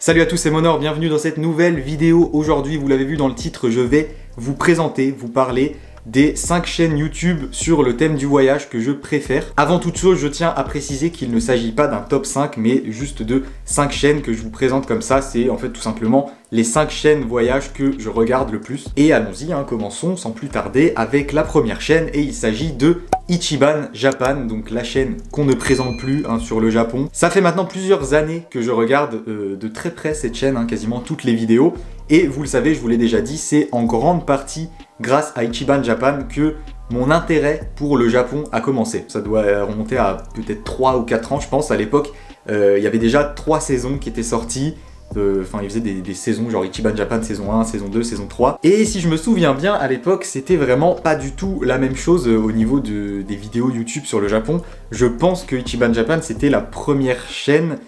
Salut à tous, c'est Monor, bienvenue dans cette nouvelle vidéo. Aujourd'hui, vous l'avez vu dans le titre, je vais vous présenter, vous parler des 5 chaînes YouTube sur le thème du voyage que je préfère. Avant toute chose, je tiens à préciser qu'il ne s'agit pas d'un top 5, mais juste de 5 chaînes que je vous présente comme ça. C'est en fait tout simplement les 5 chaînes voyage que je regarde le plus. Et allons-y, commençons sans plus tarder avec la première chaîne, et il s'agit de Ichiban Japan, donc la chaîne qu'on ne présente plus sur le Japon. Ça fait maintenant plusieurs années que je regarde de très près cette chaîne, quasiment toutes les vidéos. Et vous le savez, je vous l'ai déjà dit, c'est en grande partie grâce à Ichiban Japan que mon intérêt pour le Japon a commencé. Ça doit remonter à peut-être 3 ou 4 ans, je pense. À l'époque, il y avait déjà 3 saisons qui étaient sorties. Enfin, ils faisaient des saisons, genre Ichiban Japan saison 1, saison 2, saison 3. Et si je me souviens bien, à l'époque, c'était vraiment pas du tout la même chose au niveau des vidéos YouTube sur le Japon. Je pense que Ichiban Japan, c'était la première chaîne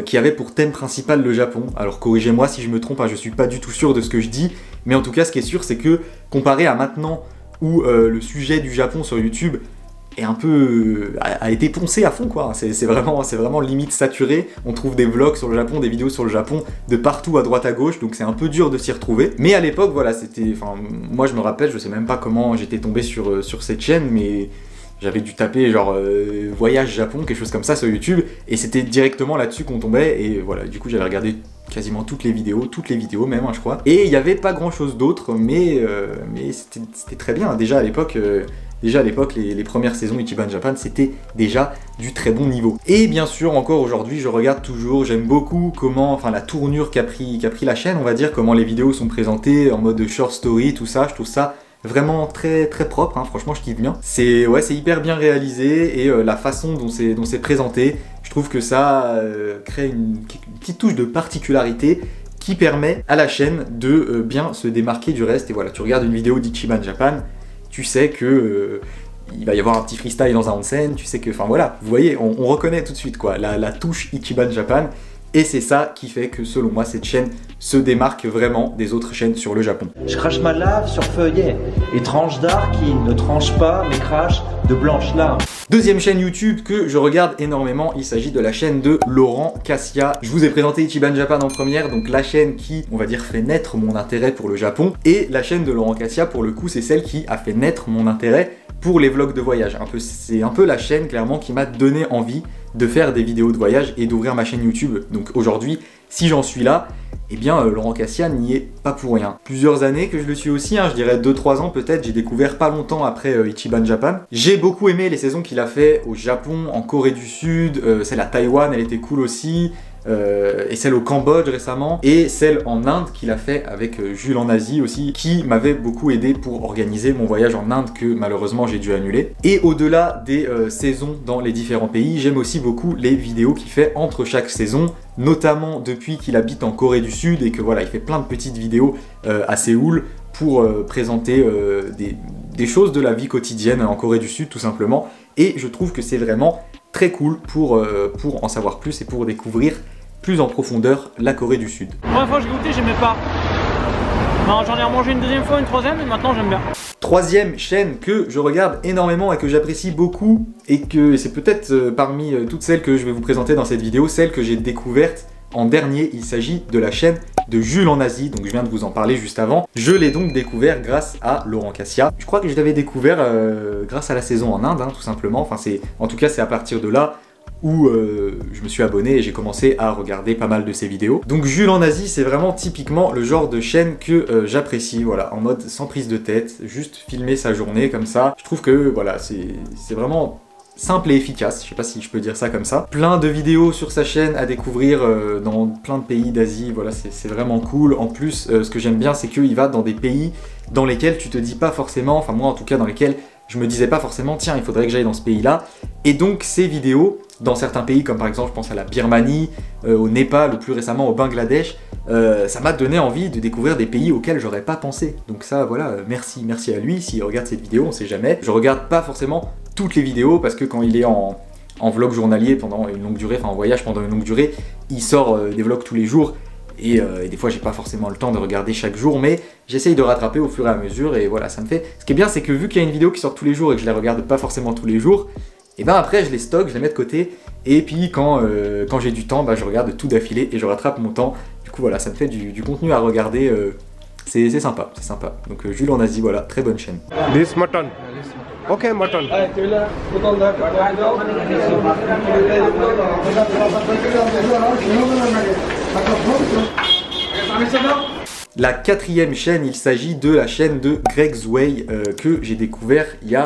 qui avait pour thème principal le Japon. Alors corrigez-moi si je me trompe, je suis pas du tout sûr de ce que je dis, mais en tout cas ce qui est sûr c'est que comparé à maintenant où le sujet du Japon sur YouTube est un peu a été poncé à fond quoi, c'est vraiment limite saturé, on trouve des vlogs sur le Japon, des vidéos sur le Japon de partout à droite à gauche, donc c'est un peu dur de s'y retrouver. Mais à l'époque voilà, c'était, moi je me rappelle, je sais même pas comment j'étais tombé sur cette chaîne, mais j'avais dû taper genre voyage Japon, quelque chose comme ça sur YouTube, et c'était directement là-dessus qu'on tombait, et voilà, du coup j'avais regardé quasiment toutes les vidéos même, je crois. Et il n'y avait pas grand-chose d'autre, mais c'était très bien. Déjà à l'époque, les premières saisons Ichiban Japan, c'était déjà du très bon niveau. Et bien sûr, encore aujourd'hui, je regarde toujours, j'aime beaucoup comment, la tournure qu'a pris la chaîne, on va dire, comment les vidéos sont présentées en mode short story, tout ça, je trouve ça vraiment très propre, franchement je kiffe bien. C'est hyper bien réalisé, et la façon dont c'est présenté, je trouve que ça crée une petite touche de particularité qui permet à la chaîne de bien se démarquer du reste. Et voilà, tu regardes une vidéo d'Ichiban Japan, tu sais que il va y avoir un petit freestyle dans un onsen, tu sais que, voilà, vous voyez, on reconnaît tout de suite quoi, la touche Ichiban Japan. Et c'est ça qui fait que, selon moi, cette chaîne se démarque vraiment des autres chaînes sur le Japon. Je crache ma lave sur feuillet, étrange d'art qui ne tranche pas, mais crache de blanches larmes. Deuxième chaîne YouTube que je regarde énormément, il s'agit de la chaîne de Laurent Cassia. Je vous ai présenté Ichiban Japan en première, donc la chaîne qui, on va dire, fait naître mon intérêt pour le Japon. Et la chaîne de Laurent Cassia, pour le coup, c'est celle qui a fait naître mon intérêt pour les vlogs de voyage. C'est un peu la chaîne, clairement, qui m'a donné envie de faire des vidéos de voyage et d'ouvrir ma chaîne YouTube. Donc aujourd'hui, si j'en suis là, eh bien Laurent Cassia n'y est pas pour rien. Plusieurs années que je le suis aussi, je dirais 2-3 ans peut-être, j'ai découvert pas longtemps après Ichiban Japan. J'ai beaucoup aimé les saisons qu'il a fait au Japon, en Corée du Sud, celle à Taïwan, elle était cool aussi. Et celle au Cambodge récemment, et celle en Inde qu'il a fait avec Jules en Asie aussi, qui m'avait beaucoup aidé pour organiser mon voyage en Inde que malheureusement j'ai dû annuler. Et au-delà des saisons dans les différents pays, j'aime aussi beaucoup les vidéos qu'il fait entre chaque saison, notamment depuis qu'il habite en Corée du Sud et que voilà, il fait plein de petites vidéos à Séoul pour présenter des choses de la vie quotidienne en Corée du Sud tout simplement. Et je trouve que c'est vraiment très cool pour en savoir plus et pour découvrir plus en profondeur la Corée du Sud. La première fois que j'ai goûté, j'aimais pas. Non, j'en ai remangé une deuxième fois, une troisième, et maintenant j'aime bien. Troisième chaîne que je regarde énormément et que j'apprécie beaucoup, et que c'est peut-être parmi toutes celles que je vais vous présenter dans cette vidéo, celle que j'ai découverte en dernier. Il s'agit de la chaîne de Jules en Asie, donc je viens de vous en parler juste avant. Je l'ai donc découvert grâce à Laurent Cassia. Je crois que je l'avais découvert grâce à la saison en Inde, tout simplement. En tout cas, c'est à partir de là où je me suis abonné et j'ai commencé à regarder pas mal de ses vidéos. Donc Jules en Asie, c'est vraiment typiquement le genre de chaîne que j'apprécie, voilà, en mode sans prise de tête, juste filmer sa journée comme ça. Je trouve que voilà, c'est vraiment simple et efficace, je sais pas si je peux dire ça comme ça. Plein de vidéos sur sa chaîne à découvrir dans plein de pays d'Asie, voilà, c'est vraiment cool. En plus, ce que j'aime bien, c'est qu'il va dans des pays dans lesquels tu te dis pas forcément, moi en tout cas dans lesquels je me disais pas forcément, tiens, il faudrait que j'aille dans ce pays-là. Et donc ces vidéos, dans certains pays comme par exemple, je pense à la Birmanie, au Népal ou plus récemment au Bangladesh, ça m'a donné envie de découvrir des pays auxquels j'aurais pas pensé. Donc ça, voilà, merci à lui, s'il regarde cette vidéo, on sait jamais. Je regarde pas forcément toutes les vidéos parce que quand il est en vlog journalier pendant une longue durée, en voyage pendant une longue durée, il sort des vlogs tous les jours. Et des fois j'ai pas forcément le temps de regarder chaque jour, mais j'essaye de rattraper au fur et à mesure, et voilà, ça me fait... Ce qui est bien, c'est que vu qu'il y a une vidéo qui sort tous les jours et que je la regarde pas forcément tous les jours, et ben après je les stocke, je les mets de côté, Et puis quand j'ai du temps, bah, je regarde tout d'affilée et je rattrape mon temps. Du coup voilà, ça me fait du contenu à regarder, c'est sympa, c'est sympa. Donc Jules en Asie, voilà, très bonne chaîne. This mutton. Okay, mutton. La quatrième chaîne, il s'agit de la chaîne de Greg's Way que j'ai découvert il y a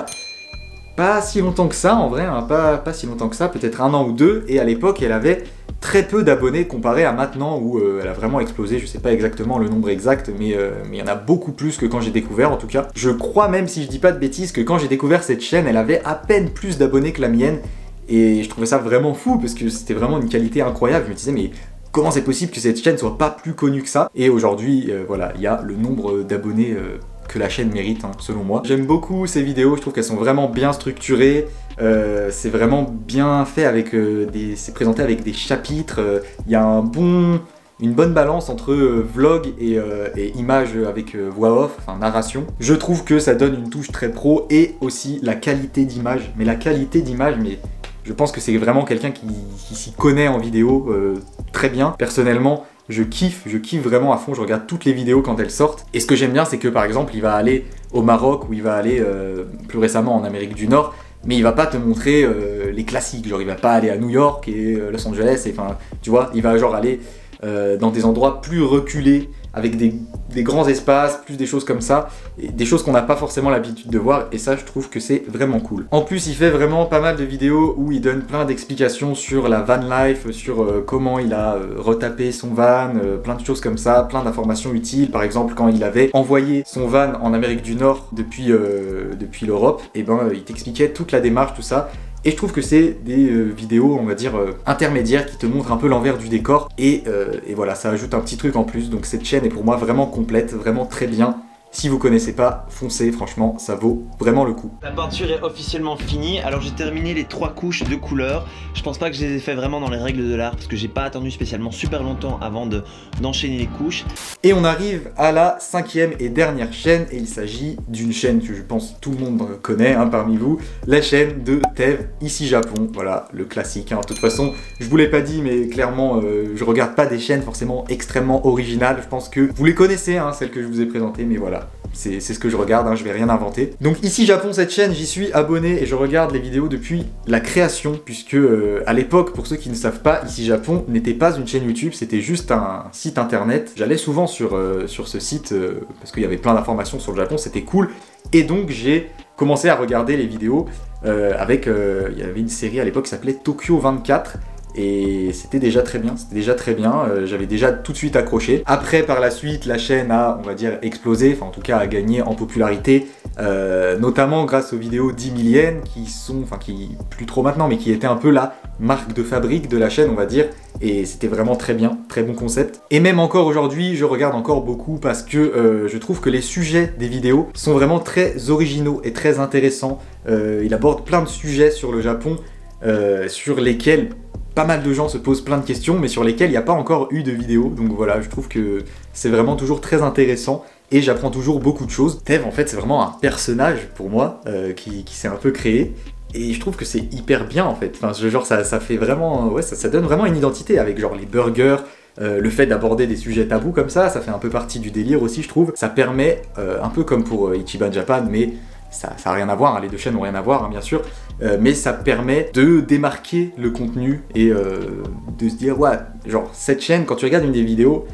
pas si longtemps que ça en vrai, hein, pas si longtemps que ça, peut-être 1 an ou 2, et à l'époque elle avait très peu d'abonnés comparé à maintenant où elle a vraiment explosé. Je sais pas exactement le nombre exact, mais il y en a beaucoup plus que quand j'ai découvert en tout cas. Je crois même, si je dis pas de bêtises, que quand j'ai découvert cette chaîne, elle avait à peine plus d'abonnés que la mienne, et je trouvais ça vraiment fou parce que c'était vraiment une qualité incroyable. Je me disais mais comment c'est possible que cette chaîne soit pas plus connue que ça? Et aujourd'hui, voilà, il y a le nombre d'abonnés que la chaîne mérite, hein, selon moi. J'aime beaucoup ces vidéos, je trouve qu'elles sont vraiment bien structurées, c'est vraiment bien fait avec c'est présenté avec des chapitres, il y a une bonne balance entre vlog et images avec voix off, enfin narration. Je trouve que ça donne une touche très pro, et aussi la qualité d'image. Mais la qualité d'image, mais je pense que c'est vraiment quelqu'un qui s'y connaît en vidéo très bien. Personnellement, je kiffe vraiment à fond, je regarde toutes les vidéos quand elles sortent. Et ce que j'aime bien, c'est que par exemple, il va aller au Maroc, ou il va aller plus récemment en Amérique du Nord, mais il va pas te montrer les classiques, genre il va pas aller à New York et Los Angeles, et enfin, tu vois, il va genre aller dans des endroits plus reculés, avec des grands espaces, plus des choses comme ça, et des choses qu'on n'a pas forcément l'habitude de voir, et ça je trouve que c'est vraiment cool. En plus il fait vraiment pas mal de vidéos où il donne plein d'explications sur la van life, sur comment il a retapé son van, plein de choses comme ça, plein d'informations utiles. Par exemple quand il avait envoyé son van en Amérique du Nord depuis l'Europe, et ben il t'expliquait toute la démarche, tout ça. Et je trouve que c'est des vidéos, on va dire, intermédiaires qui te montrent un peu l'envers du décor. Et voilà, ça ajoute un petit truc en plus. Donc cette chaîne est pour moi vraiment complète, vraiment très bien. Si vous connaissez pas, foncez, franchement, ça vaut vraiment le coup. La peinture est officiellement finie, alors j'ai terminé les 3 couches de couleurs. Je pense pas que je les ai fait vraiment dans les règles de l'art, parce que j'ai pas attendu spécialement super longtemps avant d'enchaîner les couches. Et on arrive à la 5e et dernière chaîne, et il s'agit d'une chaîne que je pense tout le monde connaît, hein, parmi vous, la chaîne de Tev, ici Japon. Voilà, le classique, hein. De toute façon, je vous l'ai pas dit, mais clairement, je regarde pas des chaînes forcément extrêmement originales. Je pense que vous les connaissez, hein, celles que je vous ai présentées, mais voilà. C'est ce que je regarde, hein, je vais rien inventer. Donc ici Japon, cette chaîne, j'y suis abonné et je regarde les vidéos depuis la création, puisque à l'époque, pour ceux qui ne savent pas, ici Japon n'était pas une chaîne YouTube, c'était juste un site internet. J'allais souvent sur ce site parce qu'il y avait plein d'informations sur le Japon, c'était cool. Et donc j'ai commencé à regarder les vidéos il y avait une série à l'époque qui s'appelait Tokyo 24. Et c'était déjà très bien, j'avais déjà tout de suite accroché. Après, par la suite, la chaîne a, on va dire, explosé, enfin en tout cas a gagné en popularité, notamment grâce aux vidéos 10 000 yens qui plus trop maintenant, mais qui étaient un peu la marque de fabrique de la chaîne, on va dire, et c'était vraiment très bien, très bon concept. Et même encore aujourd'hui, je regarde encore beaucoup parce que je trouve que les sujets des vidéos sont vraiment très originaux et très intéressants. Il aborde plein de sujets sur le Japon, sur lesquels pas mal de gens se posent plein de questions, mais sur lesquelles il n'y a pas encore eu de vidéo. Donc voilà, je trouve que c'est vraiment toujours très intéressant et j'apprends toujours beaucoup de choses. Tev, en fait, c'est vraiment un personnage pour moi qui s'est un peu créé. Et je trouve que c'est hyper bien en fait. Enfin, genre ça fait vraiment, ouais, ça donne vraiment une identité avec genre les burgers. Le fait d'aborder des sujets tabous comme ça fait un peu partie du délire aussi, je trouve. Ça permet, un peu comme pour Ichiban Japan, mais ça n'a rien à voir, hein, les deux chaînes n'ont rien à voir, hein, bien sûr, mais ça permet de démarquer le contenu et de se dire, ouais, genre cette chaîne, quand tu regardes une des vidéos,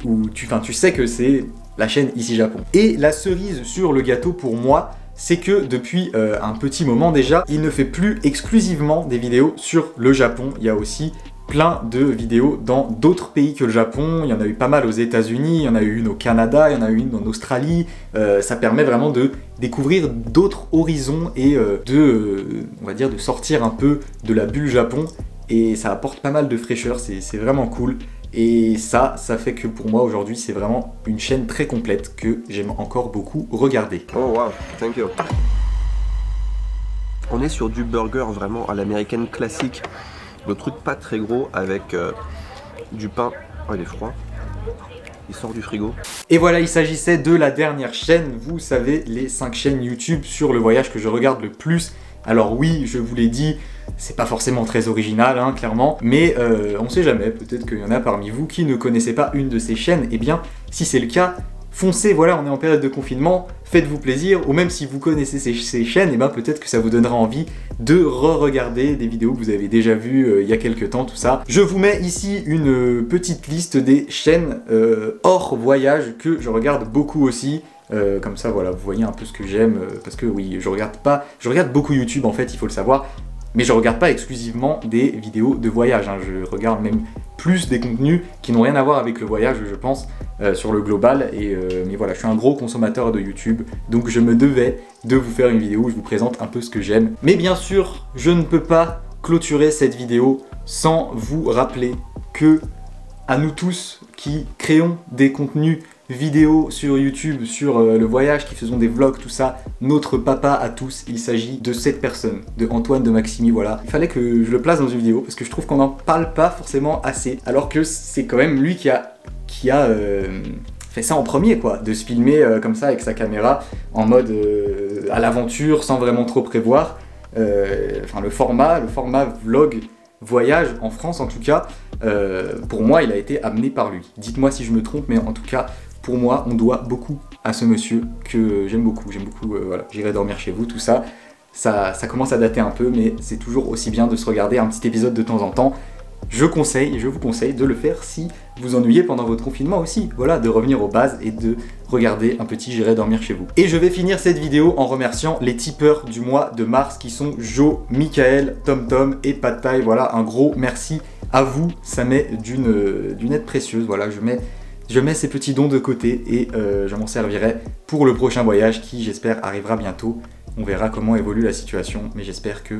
où tu sais que c'est la chaîne ici Japon. Et la cerise sur le gâteau pour moi, c'est que depuis un petit moment déjà, il ne fait plus exclusivement des vidéos sur le Japon, il y a aussi plein de vidéos dans d'autres pays que le Japon. Il y en a eu pas mal aux États-Unis, il y en a eu une au Canada, il y en a eu une en Australie. Ça permet vraiment de découvrir d'autres horizons et on va dire, de sortir un peu de la bulle Japon. Et ça apporte pas mal de fraîcheur, c'est vraiment cool. Et ça fait que pour moi aujourd'hui, c'est vraiment une chaîne très complète que j'aime encore beaucoup regarder. Oh wow, thank you. On est sur du burger vraiment à l'américaine classique. Le truc pas très gros avec du pain. Oh, il est froid. Il sort du frigo. Et voilà, il s'agissait de la dernière chaîne. Vous savez, les 5 chaînes YouTube sur le voyage que je regarde le plus. Alors oui, je vous l'ai dit, c'est pas forcément très original, hein, clairement, mais on sait jamais, peut-être qu'il y en a parmi vous qui ne connaissaient pas une de ces chaînes. Eh bien, si c'est le cas, foncez, voilà, on est en période de confinement, faites-vous plaisir, ou même si vous connaissez ces chaînes, eh ben, peut-être que ça vous donnera envie de re-regarder des vidéos que vous avez déjà vues il y a quelques temps, tout ça. Je vous mets ici une petite liste des chaînes hors voyage que je regarde beaucoup aussi. Comme ça, voilà, vous voyez un peu ce que j'aime, parce que oui, je regarde beaucoup YouTube en fait, il faut le savoir, mais je regarde pas exclusivement des vidéos de voyage, hein. Je regarde même plus des contenus qui n'ont rien à voir avec le voyage, je pense, sur le global, mais voilà, je suis un gros consommateur de YouTube, donc je me devais de vous faire une vidéo où je vous présente un peu ce que j'aime. Mais bien sûr, je ne peux pas clôturer cette vidéo sans vous rappeler que, à nous tous qui créons des contenus vidéos sur YouTube, sur le voyage, qui faisons des vlogs, tout ça, notre papa à tous, il s'agit de cette personne, de Antoine de Maximi, voilà. Il fallait que je le place dans une vidéo, parce que je trouve qu'on n'en parle pas forcément assez, alors que c'est quand même lui qui a fait ça en premier, quoi, de se filmer comme ça avec sa caméra, en mode à l'aventure, sans vraiment trop prévoir. Enfin, le format vlog voyage en France, en tout cas, pour moi, il a été amené par lui. Dites-moi si je me trompe, mais en tout cas, pour moi, on doit beaucoup à ce monsieur que j'aime beaucoup, voilà, j'irai dormir chez vous, tout ça. Ça commence à dater un peu, mais c'est toujours aussi bien de se regarder un petit épisode de temps en temps. Je vous conseille de le faire si vous ennuyez pendant votre confinement aussi, voilà, de revenir aux bases et de regarder un petit J'irai dormir chez vous. Et je vais finir cette vidéo en remerciant les tipeurs du mois de mars qui sont Jo, Michael, TomTom et Pad Thai. Voilà, un gros merci à vous, ça m'est d'une aide précieuse, voilà, je mets ces petits dons de côté et je m'en servirai pour le prochain voyage qui, j'espère, arrivera bientôt. On verra comment évolue la situation, mais j'espère que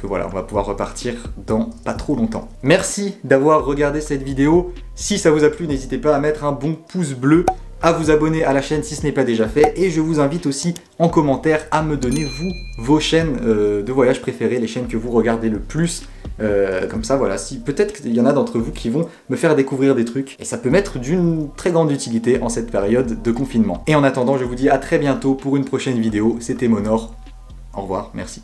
voilà, on va pouvoir repartir dans pas trop longtemps. Merci d'avoir regardé cette vidéo. Si ça vous a plu, n'hésitez pas à mettre un bon pouce bleu, à vous abonner à la chaîne si ce n'est pas déjà fait, et je vous invite aussi en commentaire à me donner, vous, vos chaînes de voyage préférées, les chaînes que vous regardez le plus. Comme ça, voilà, si peut-être qu'il y en a d'entre vous qui vont me faire découvrir des trucs, et ça peut m'être d'une très grande utilité en cette période de confinement. Et en attendant, je vous dis à très bientôt pour une prochaine vidéo. C'était Monor. Au revoir, merci.